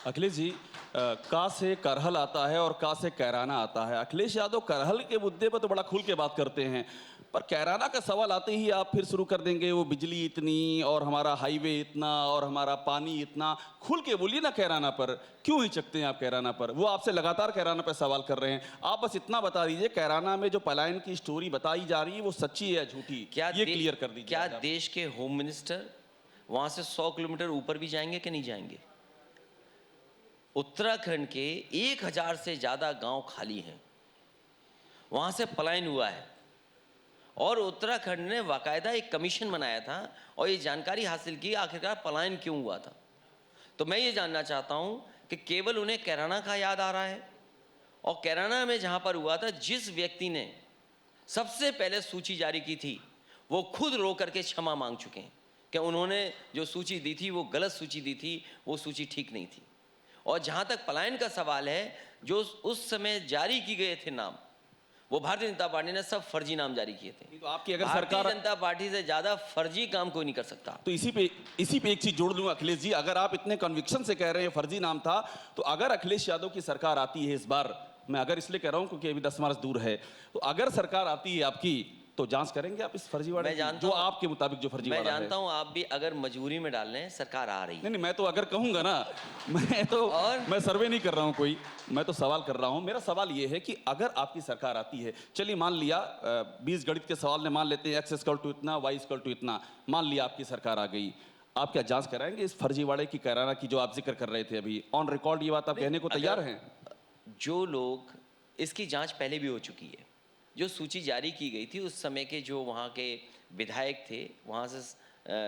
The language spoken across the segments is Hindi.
अखिलेश जी, का से करहल आता है और का से कैराना आता है। अखिलेश यादव करहल के मुद्दे पर तो बड़ा खुल के बात करते हैं, पर कैराना का सवाल आते ही आप फिर शुरू कर देंगे वो बिजली इतनी और हमारा हाईवे इतना और हमारा पानी इतना। खुल के बोलिए ना कैराना पर, क्यों हिचकते हैं आप कैराना पर? वो आपसे लगातार कैराना पर सवाल कर रहे हैं। आप बस इतना बता दीजिए, कैराना में जो पलायन की स्टोरी बताई जा रही है वो सच्ची है या झूठी, ये क्लियर कर दीजिए। क्या देश के होम मिनिस्टर वहां से 100 किलोमीटर ऊपर भी जाएंगे कि नहीं जाएंगे? उत्तराखंड के 1000 से ज्यादा गांव खाली हैं, वहां से पलायन हुआ है और उत्तराखंड ने बाकायदा एक कमीशन बनाया था और ये जानकारी हासिल की आखिरकार पलायन क्यों हुआ था। तो मैं ये जानना चाहता हूं कि केवल उन्हें कैराना का याद आ रहा है, और कैराना में जहां पर हुआ था, जिस व्यक्ति ने सबसे पहले सूची जारी की थी वो खुद रो करके क्षमा मांग चुके हैं कि उन्होंने जो सूची दी थी वो गलत सूची दी थी, वो सूची ठीक नहीं थी। और जहां तक पलायन का सवाल है, जो उस समय जारी की गए थे नाम, वो भारतीय जनता पार्टी ने सब फर्जी नाम जारी किए थे। तो आपकी अगर भारतीय सरकार, जनता पार्टी से ज्यादा फर्जी काम कोई नहीं कर सकता। तो इसी पे एक चीज जोड़ लूंगा अखिलेश जी, अगर आप इतने कन्विक्शन से कह रहे हैं फर्जी नाम था, तो अगर अखिलेश यादव की सरकार आती है इस बार, मैं अगर इसलिए कह रहा हूं क्योंकि अभी 10 मार्च दूर है, तो अगर सरकार आती है आपकी तो जांच करेंगे आप इस फर्जीवाड़े की? जो आपके मुताबिक जो फर्जीवाड़ा है। मैं जानता हूं आप भी अगर मजबूरी में डाल लें, सरकार आ रही है। नहीं, मैं तो अगर कहूंगा ना, मैं सर्वे नहीं कर रहा हूं कोई, मैं तो सवाल कर रहा हूं। मेरा सवाल ये है कि अगर आपकी सरकार आती है, चलिए मान लिया 20 गणित के सवाल ने मान लेते हैं x इक्वल टू इतना, y इक्वल टू इतना, मान लिया आपकी सरकार आ गई, आप क्या जांच कराएंगे इस फर्जीवाड़े की, कैराना की, जो आप जिक्र कर रहे थे अभी ऑन रिकॉर्ड? ये बात आप कहने को तैयार हैं? जो लोग, इसकी जांच पहले भी हो चुकी है। जो सूची जारी की गई थी उस समय के जो वहाँ के विधायक थे, वहाँ से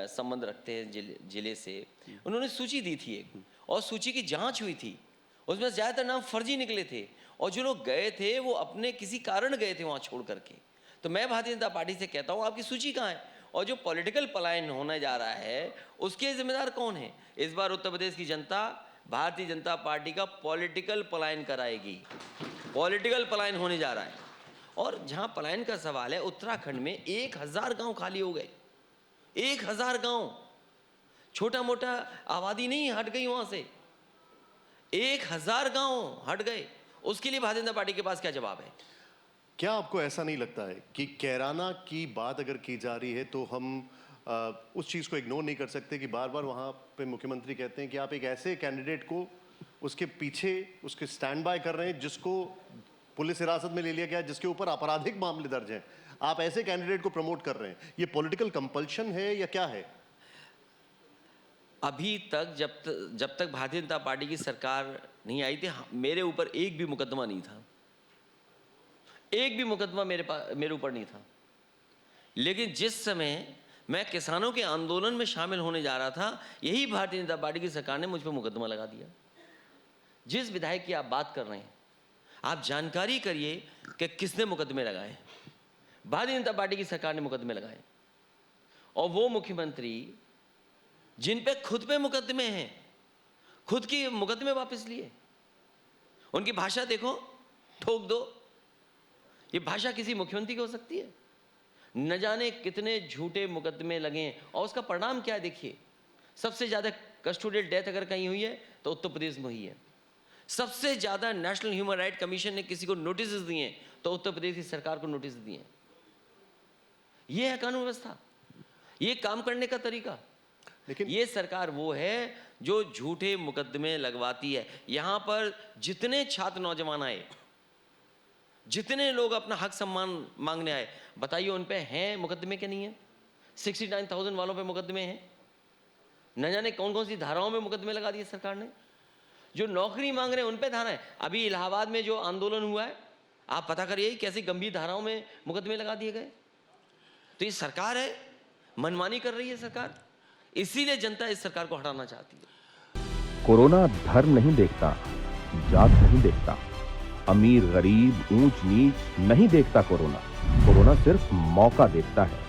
संबंध रखते हैं जिले से, उन्होंने सूची दी थी एक, और सूची की जांच हुई थी। उसमें ज़्यादातर नाम फर्जी निकले थे, और जो लोग गए थे वो अपने किसी कारण गए थे वहाँ छोड़ करके। तो मैं भारतीय जनता पार्टी से कहता हूँ, आपकी सूची कहाँ है? और जो पॉलिटिकल पलायन होने जा रहा है उसके जिम्मेदार कौन है? इस बार उत्तर प्रदेश की जनता भारतीय जनता पार्टी का पॉलिटिकल पलायन कराएगी। पॉलिटिकल पलायन होने जा रहा है। और जहां पलायन का सवाल है, उत्तराखंड में 1000 गांव खाली हो गए। 1000 गांव, छोटा मोटा आबादी नहीं हट गई वहां से, 1000 गांव हट गए। उसके लिए भारतीय जनता पार्टी के पास क्या जवाब है? क्या आपको ऐसा नहीं लगता है कि कैराना की बात अगर की जा रही है तो हम उस चीज़ को इग्नोर नहीं कर सकते कि बार बार वहाँ पे मुख्यमंत्री कहते हैं कि आप एक ऐसे कैंडिडेट को उसके पीछे उसके स्टैंड बाय कर रहे हैं जिसको पुलिस हिरासत में ले लिया गया, जिसके ऊपर आपराधिक मामले दर्ज हैं, आप ऐसे कैंडिडेट को प्रमोट कर रहे हैं। ये पॉलिटिकल कंपल्शन है या क्या है? अभी तक जब तक भारतीय जनता पार्टी की सरकार नहीं आई थी, मेरे ऊपर एक भी मुकदमा नहीं था, एक भी मुकदमा मेरे ऊपर नहीं था। लेकिन जिस समय मैं किसानों के आंदोलन में शामिल होने जा रहा था, यही भारतीय जनता पार्टी की सरकार ने मुझ पर मुकदमा लगा दिया। जिस विधायक की आप बात कर रहे हैं, आप जानकारी करिए कि किसने मुकदमे लगाए। भारतीय जनता पार्टी की सरकार ने मुकदमे लगाए, और वो मुख्यमंत्री जिन पे खुद पे मुकदमे हैं, खुद की मुकदमे वापस लिए। उनकी भाषा देखो, ठोक दो। ये भाषा किसी मुख्यमंत्री की हो सकती है? न जाने कितने झूठे मुकदमे लगे हैं, और उसका परिणाम क्या है देखिए। सबसे ज्यादा कस्टोडियल डेथ अगर कहीं हुई है तो उत्तर प्रदेश में हुई है। सबसे ज्यादा नेशनल ह्यूमन राइट कमीशन ने किसी को नोटिस दिए तो उत्तर प्रदेश की सरकार को नोटिस दिए। यह है कानून व्यवस्था, ये काम करने का तरीका। लेकिन ये सरकार वो है जो झूठे मुकदमे लगवाती है। यहां पर जितने छात्र नौजवान आए, जितने लोग अपना हक सम्मान मांगने आए, बताइए उन पे हैं मुकदमे के नहीं है? 69,000 वालों पे मुकदमे हैं। न जाने कौन कौन सी धाराओं में मुकदमे लगा दिए सरकार ने। जो नौकरी मांग रहे हैं उन पे धारा है। अभी इलाहाबाद में जो आंदोलन हुआ है, आप पता करिए कैसी गंभीर धाराओं में मुकदमे लगा दिए गए। तो ये सरकार है, मनमानी कर रही है सरकार, इसीलिए जनता इस सरकार को हटाना चाहती है। कोरोना धर्म नहीं देखता, जात नहीं देखता, अमीर गरीब ऊंच नीच नहीं देखता। कोरोना सिर्फ मौका देखता है,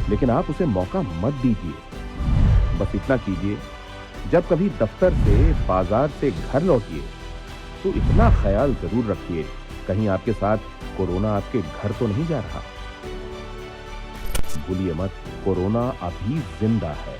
लेकिन आप उसे मौका मत दीजिए। बस इतना कीजिए, जब कभी दफ्तर से, बाजार से घर लौटिए तो इतना ख्याल जरूर रखिए कहीं आपके साथ कोरोना आपके घर तो नहीं जा रहा। भूलिए मत, कोरोना अभी जिंदा है।